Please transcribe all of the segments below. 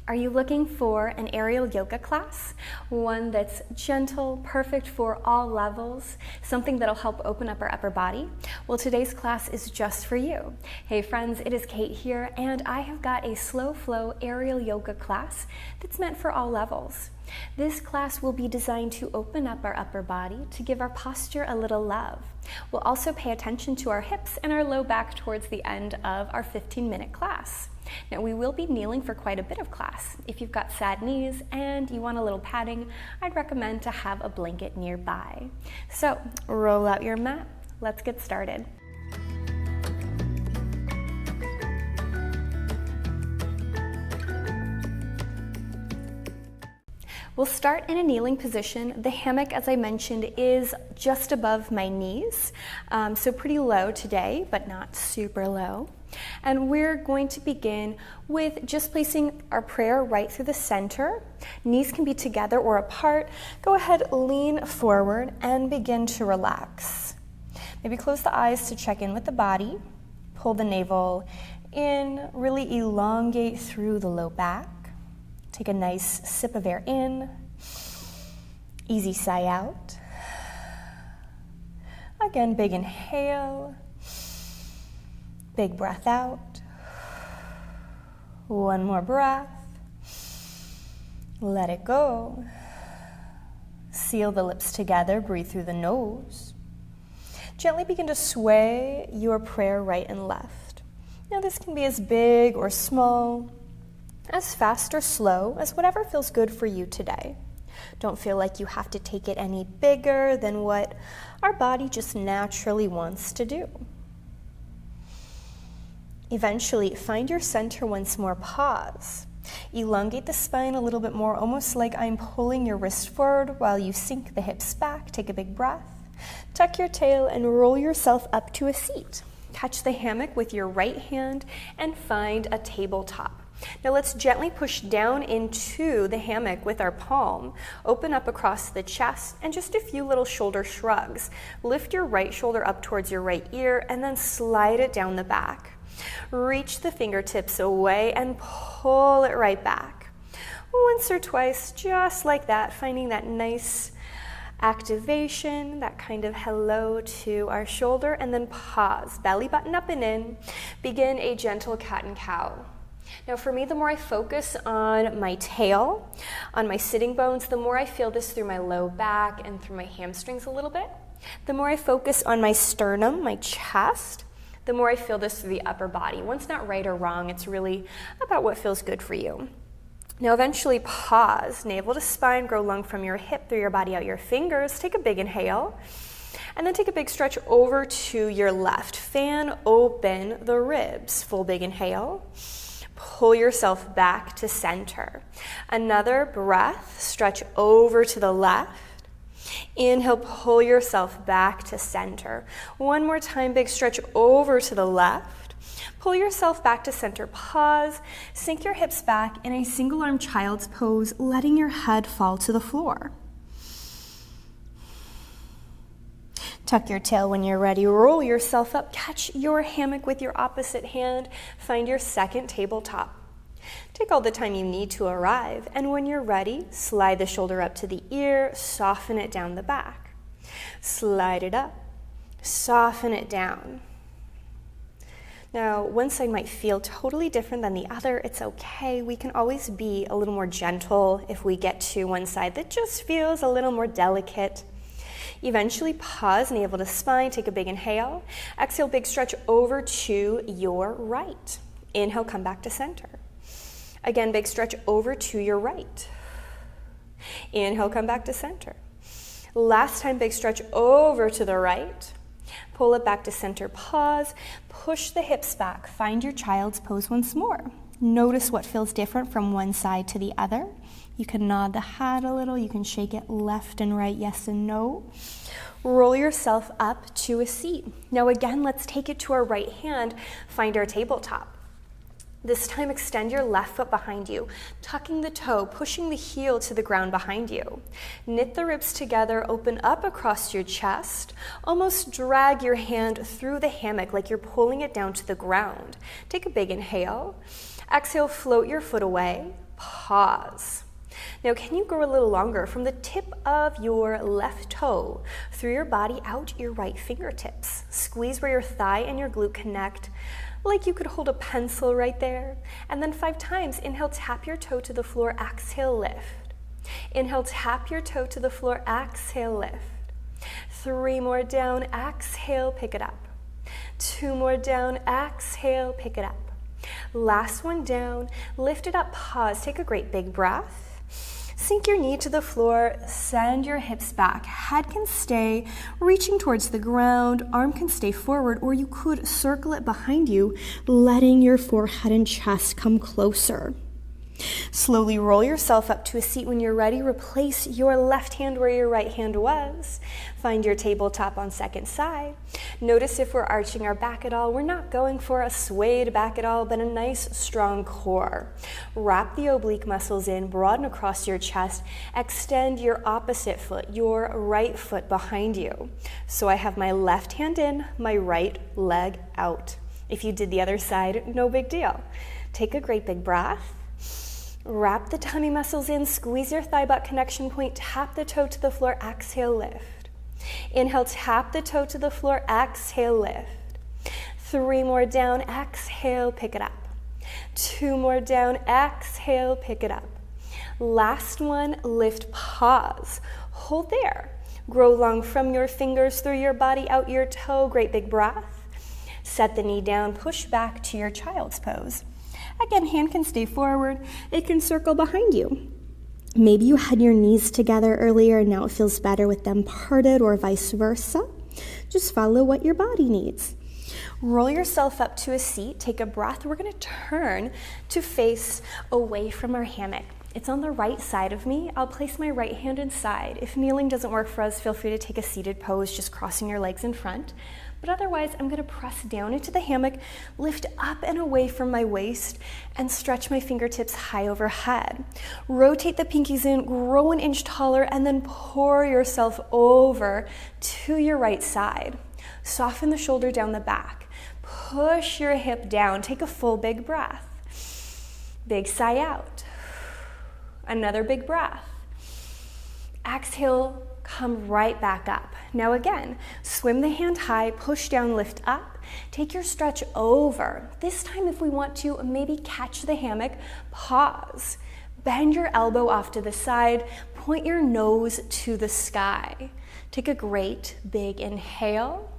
Are you looking for an aerial yoga class? One that's gentle, perfect for all levels, something that'll help open up our upper body? Well, today's class is just for you. Hey friends, it is Kate here, and I have got a slow flow aerial yoga class that's meant for all levels. This class will be designed to open up our upper body, to give our posture a little love. We'll also pay attention to our hips and our low back towards the end of our 15-minute class. Now, we will be kneeling for quite a bit of class. If you've got sad knees and you want a little padding, I'd recommend to have a blanket nearby. So, roll out your mat. Let's get started. We'll start in a kneeling position. The hammock, as I mentioned, is just above my knees, so pretty low today, but not super low. And we're going to begin with just placing our prayer right through the center. Knees can be together or apart. Go ahead, lean forward and begin to relax. Maybe close the eyes to check in with the body. Pull the navel in, really elongate through the low back. Take a nice sip of air in, easy sigh out. Again, big inhale, big breath out. One more breath. Let it go. Seal the lips together, breathe through the nose. Gently begin to sway your prayer right and left. Now this can be as big or small, as fast or slow, as whatever feels good for you today. Don't feel like you have to take it any bigger than what our body just naturally wants to do. Eventually, find your center once more. Pause. Elongate the spine a little bit more, almost like I'm pulling your wrist forward while you sink the hips back. Take a big breath. Tuck your tail and roll yourself up to a seat. Catch the hammock with your right hand and find a tabletop. Now let's gently push down into the hammock with our palm. Open up across the chest and just a few little shoulder shrugs. Lift your right shoulder up towards your right ear and then slide it down the back. Reach the fingertips away and pull it right back. Once or twice, just like that, finding that nice activation, that kind of hello to our shoulder, and then pause. Belly button up and in. Begin a gentle cat and cow. Now for me, the more I focus on my tail, on my sitting bones, the more I feel this through my low back and through my hamstrings a little bit. The more I focus on my sternum, my chest, the more I feel this through the upper body. One's not right or wrong, it's really about what feels good for you. Now eventually pause, navel to spine, grow lung from your hip through your body out your fingers. Take a big inhale, and then take a big stretch over to your left. Fan open the ribs, full big inhale. Pull yourself back to center. Another breath, stretch over to the left. Inhale, pull yourself back to center. One more time, big stretch over to the left. Pull yourself back to center. Pause, sink your hips back in a single arm child's pose, letting your head fall to the floor. Tuck your tail when you're ready. Roll yourself up. Catch your hammock with your opposite hand. Find your second tabletop. Take all the time you need to arrive, and when you're ready, slide the shoulder up to the ear, soften it down the back. Slide it up, soften it down. Now, one side might feel totally different than the other. It's okay. We can always be a little more gentle if we get to one side that just feels a little more delicate. Eventually pause, navel to spine, take a big inhale. Exhale, big stretch over to your right. Inhale, come back to center. Again, big stretch over to your right. Inhale, come back to center. Last time, big stretch over to the right. Pull it back to center, pause, push the hips back. Find your child's pose once more. Notice what feels different from one side to the other. You can nod the head a little, you can shake it left and right, yes and no. Roll yourself up to a seat. Now again, let's take it to our right hand, find our tabletop. This time, extend your left foot behind you, tucking the toe, pushing the heel to the ground behind you. Knit the ribs together, open up across your chest, almost drag your hand through the hammock like you're pulling it down to the ground. Take a big inhale. Exhale, float your foot away. pause. Now, can you go a little longer from the tip of your left toe through your body out your right fingertips? Squeeze where your thigh and your glute connect, like you could hold a pencil right there. And then 5 times, inhale, tap your toe to the floor, exhale, lift. Inhale, tap your toe to the floor, exhale, lift. 3 more down, exhale, pick it up. 2 more down, exhale, pick it up. Last one down, lift it up, pause, take a great big breath. Sink your knee to the floor, send your hips back. Head can stay reaching towards the ground, arm can stay forward, or you could circle it behind you, letting your forehead and chest come closer. Slowly roll yourself up to a seat. When you're ready, replace your left hand where your right hand was. Find your tabletop on second side. Notice if we're arching our back at all. We're not going for a swayed back at all, but a nice strong core. Wrap the oblique muscles in, broaden across your chest. Extend your opposite foot, your right foot behind you. So I have my left hand in, my right leg out. If you did the other side, no big deal. Take a great big breath. Wrap the tummy muscles in, squeeze your thigh butt connection point, tap the toe to the floor, exhale, lift. Inhale, tap the toe to the floor, exhale, lift. 3 more down, exhale, pick it up. 2 more down, exhale, pick it up. Last one, lift, pause. Hold there. Grow long from your fingers through your body, out your toe, great big breath. Set the knee down, push back to your child's pose. Again, hand can stay forward. It can circle behind you. Maybe you had your knees together earlier and now it feels better with them parted, or vice versa. Just follow what your body needs. Roll yourself up to a seat. Take a breath. We're going to turn to face away from our hammock. It's on the right side of me. I'll place my right hand inside. If kneeling doesn't work for us, feel free to take a seated pose, just crossing your legs in front. But otherwise, I'm going to press down into the hammock, lift up and away from my waist, and stretch my fingertips high overhead. Rotate the pinkies in, grow an inch taller, and then pour yourself over to your right side. Soften the shoulder down the back. Push your hip down. Take a full big breath. Big sigh out. Another big breath. Exhale, come right back up. Now again, swim the hand high, push down, lift up. Take your stretch over. This time, if we want to, maybe catch the hammock, pause. Bend your elbow off to the side, point your nose to the sky. Take a great big inhale,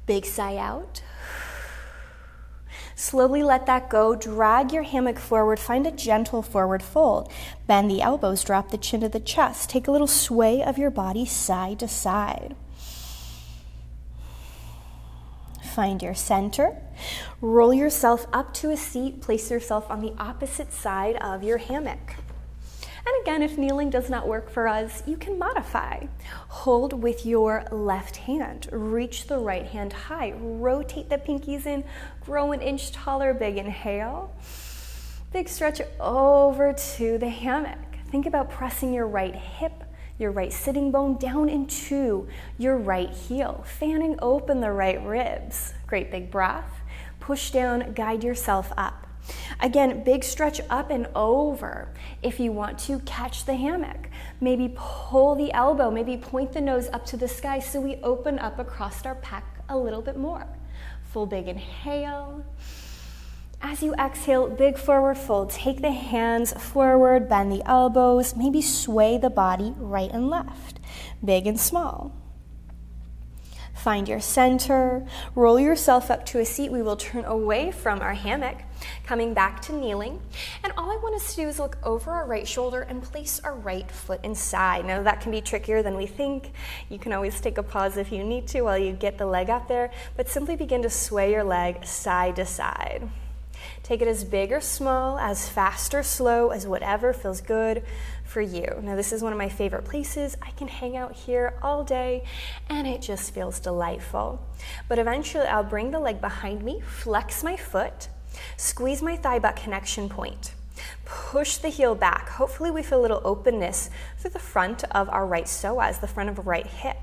big sigh out. Slowly let that go. Drag your hammock forward. Find a gentle forward fold. Bend the elbows. Drop the chin to the chest. Take a little sway of your body side to side. Find your center. Roll yourself up to a seat. Place yourself on the opposite side of your hammock. And again, if kneeling does not work for us, you can modify. Hold with your left hand. Reach the right hand high. Rotate the pinkies in. Grow an inch taller. Big inhale. Big stretch over to the hammock. Think about pressing your right hip, your right sitting bone down into your right heel. Fanning open the right ribs. Great big breath. Push down, guide yourself up. Again, big stretch up and over. If you want to, catch the hammock. Maybe pull the elbow, maybe point the nose up to the sky so we open up across our pec a little bit more. Full big inhale. As you exhale, big forward fold. Take the hands forward, bend the elbows, maybe sway the body right and left, big and small. Find your center, roll yourself up to a seat. We will turn away from our hammock, coming back to kneeling. And all I want us to do is look over our right shoulder and place our right foot inside. Now that can be trickier than we think. You can always take a pause if you need to while you get the leg up there, but simply begin to sway your leg side to side. Take it as big or small, as fast or slow, as whatever feels good for you. Now this is one of my favorite places. I can hang out here all day and it just feels delightful. But eventually I'll bring the leg behind me, flex my foot, squeeze my thigh butt connection point, push the heel back. Hopefully we feel a little openness through the front of our right psoas, the front of our right hip,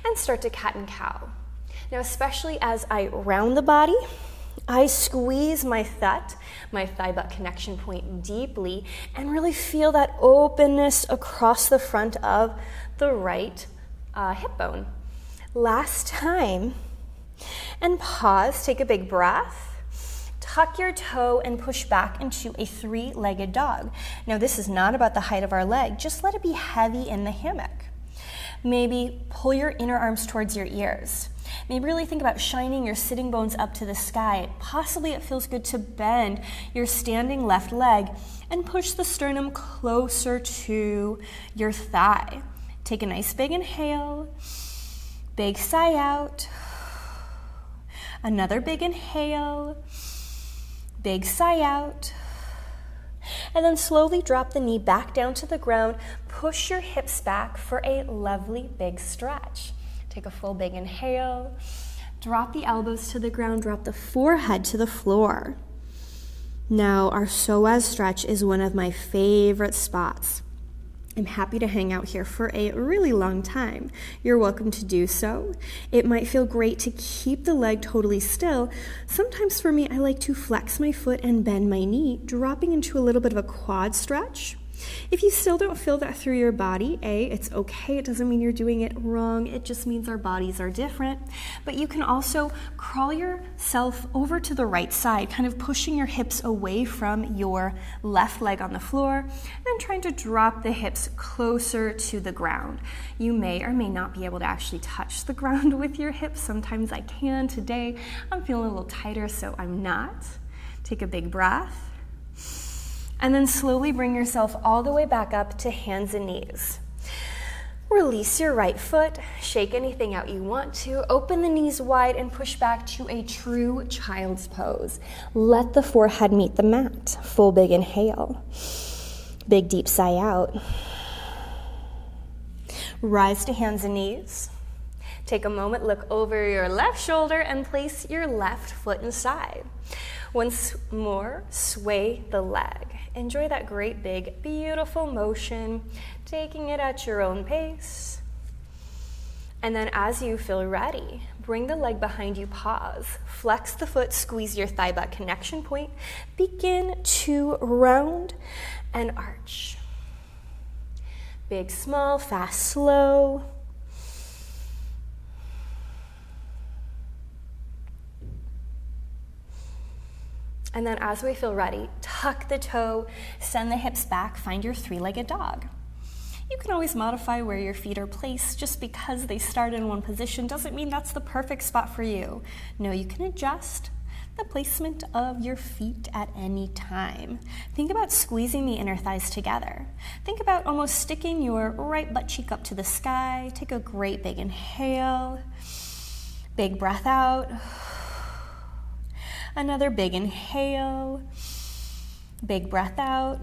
and start to cat and cow. Now especially as I round the body, I squeeze my thigh-butt connection point deeply and really feel that openness across the front of the right hip bone. Last time. And pause, take a big breath. Tuck your toe and push back into a three-legged dog. Now this is not about the height of our leg, just let it be heavy in the hammock. Maybe pull your inner arms towards your ears. Maybe really think about shining your sitting bones up to the sky. Possibly it feels good to bend your standing left leg and push the sternum closer to your thigh. Take a nice big inhale, big sigh out. Another big inhale, big sigh out. And then slowly drop the knee back down to the ground. Push your hips back for a lovely big stretch. Take a full big inhale. Drop the elbows to the ground. Drop the forehead to the floor. Now, our psoas stretch is one of my favorite spots. I'm happy to hang out here for a really long time. You're welcome to do so. It might feel great to keep the leg totally still. Sometimes for me, I like to flex my foot and bend my knee, dropping into a little bit of a quad stretch. If you still don't feel that through your body, it's okay. It doesn't mean you're doing it wrong. It just means our bodies are different. But you can also crawl yourself over to the right side, kind of pushing your hips away from your left leg on the floor, and then trying to drop the hips closer to the ground. You may or may not be able to actually touch the ground with your hips. Sometimes I can. Today, I'm feeling a little tighter, so I'm not. Take a big breath. And then slowly bring yourself all the way back up to hands and knees. Release your right foot, shake anything out you want to, open the knees wide and push back to a true child's pose. Let the forehead meet the mat. Full big inhale. Big deep sigh out. Rise to hands and knees. Take a moment, look over your left shoulder and place your left foot inside. Once more, sway the leg. Enjoy that great big, beautiful motion, taking it at your own pace. And then as you feel ready, bring the leg behind you, pause. Flex the foot, squeeze your thigh-butt connection point. Begin to round and arch. Big, small, fast, slow. And then as we feel ready, tuck the toe, send the hips back, find your three-legged dog. You can always modify where your feet are placed. Just because they start in one position doesn't mean that's the perfect spot for you. No, you can adjust the placement of your feet at any time. Think about squeezing the inner thighs together. Think about almost sticking your right butt cheek up to the sky. Take a great big inhale, big breath out. Another big inhale, big breath out.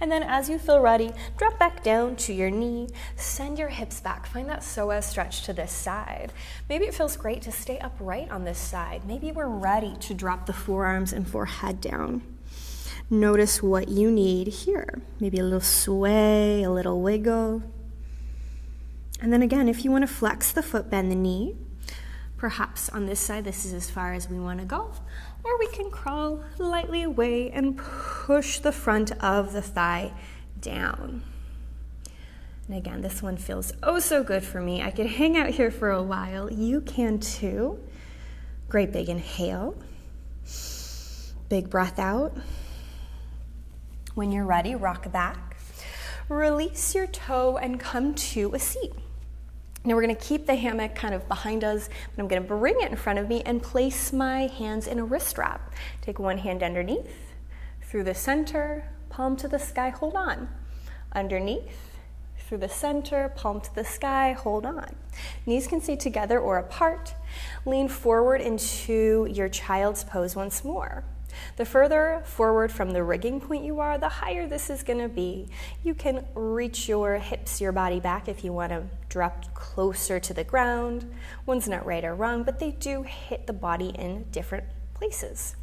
And then as you feel ready, drop back down to your knee, send your hips back, find that psoas stretch to this side. Maybe it feels great to stay upright on this side. Maybe we're ready to drop the forearms and forehead down. Notice what you need here. Maybe a little sway, a little wiggle. And then again, if you want to flex the foot, bend the knee. Perhaps on this side, this is as far as we want to go. Or we can crawl lightly away and push the front of the thigh down. And again, this one feels oh so good for me. I could hang out here for a while. You can too. Great big inhale. Big breath out. When you're ready, rock back. Release your toe and come to a seat. Now we're going to keep the hammock kind of behind us, but I'm going to bring it in front of me and place my hands in a wrist wrap. Take one hand underneath, through the center, palm to the sky, hold on. Underneath, through the center, palm to the sky, hold on. Knees can stay together or apart. Lean forward into your child's pose once more. The further forward from the rigging point you are, the higher this is going to be. You can reach your hips, your body back if you want to drop closer to the ground. One's not right or wrong, but they do hit the body in different places.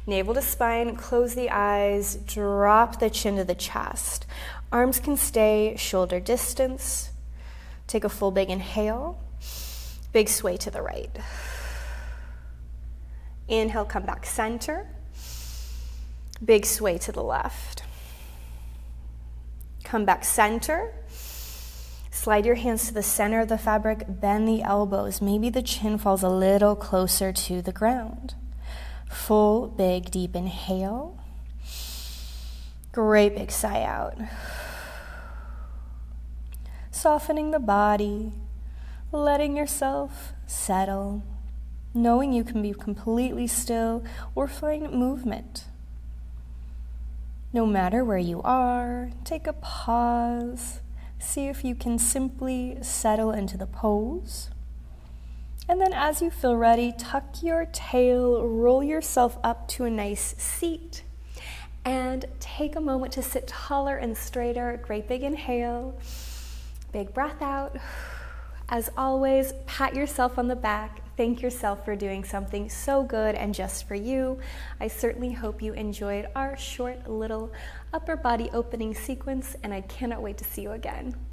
Navel to spine, close the eyes, drop the chin to the chest. Arms can stay shoulder distance. Take a full big inhale. Big sway to the right. Inhale, come back center. Big sway to the left. Come back center. Slide your hands to the center of the fabric, bend the elbows. Maybe the chin falls a little closer to the ground. Full, big, deep inhale. Great big sigh out. Softening the body, letting yourself settle, knowing you can be completely still or find movement. No matter where you are, take a pause. See if you can simply settle into the pose. And then as you feel ready, tuck your tail, roll yourself up to a nice seat, and take a moment to sit taller and straighter. Great big inhale, big breath out. As always, pat yourself on the back. Thank yourself for doing something so good and just for you. I certainly hope you enjoyed our short little upper body opening sequence, and I cannot wait to see you again.